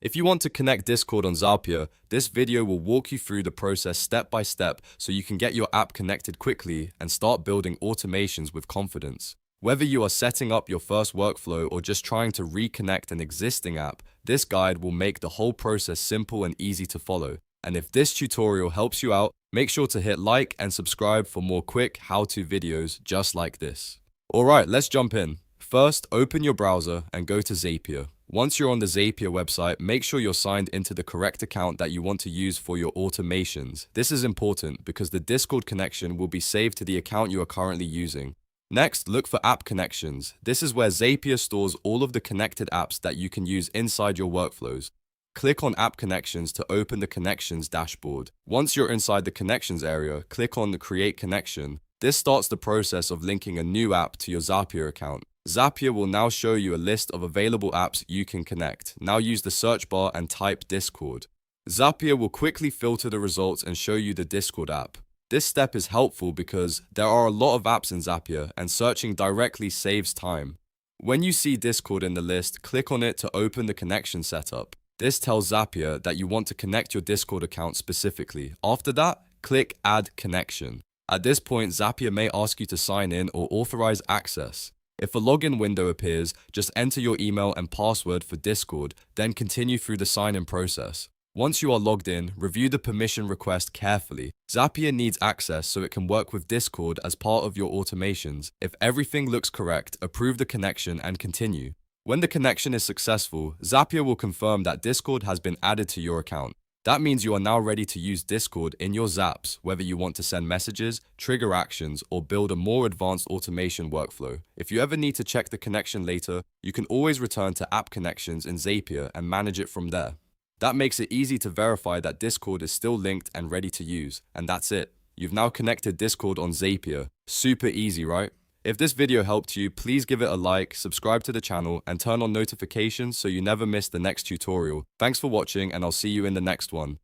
If you want to connect Discord on Zapier, this video will walk you through the process step by step so you can get your app connected quickly and start building automations with confidence. Whether you are setting up your first workflow or just trying to reconnect an existing app, this guide will make the whole process simple and easy to follow. And if this tutorial helps you out, make sure to hit like and subscribe for more quick how-to videos just like this. Alright, let's jump in. First, open your browser and go to Zapier. Once you're on the Zapier website, make sure you're signed into the correct account that you want to use for your automations. This is important because the Discord connection will be saved to the account you are currently using. Next, look for app connections. This is where Zapier stores all of the connected apps that you can use inside your workflows. Click on App Connections to open the Connections dashboard. Once you're inside the Connections area, click on the Create Connection. This starts the process of linking a new app to your Zapier account. Zapier will now show you a list of available apps you can connect. Now use the search bar and type Discord. Zapier will quickly filter the results and show you the Discord app. This step is helpful because there are a lot of apps in Zapier and searching directly saves time. When you see Discord in the list, click on it to open the connection setup. This tells Zapier that you want to connect your Discord account specifically. After that, click Add Connection. At this point, Zapier may ask you to sign in or authorize access. If a login window appears, just enter your email and password for Discord, then continue through the sign-in process. Once you are logged in, review the permission request carefully. Zapier needs access so it can work with Discord as part of your automations. If everything looks correct, approve the connection and continue. When the connection is successful, Zapier will confirm that Discord has been added to your account. That means you are now ready to use Discord in your Zaps, whether you want to send messages, trigger actions, or build a more advanced automation workflow. If you ever need to check the connection later, you can always return to App Connections in Zapier and manage it from there. That makes it easy to verify that Discord is still linked and ready to use. And that's it. You've now connected Discord on Zapier. Super easy, right? If this video helped you, please give it a like, subscribe to the channel, and turn on notifications so you never miss the next tutorial. Thanks for watching, and I'll see you in the next one.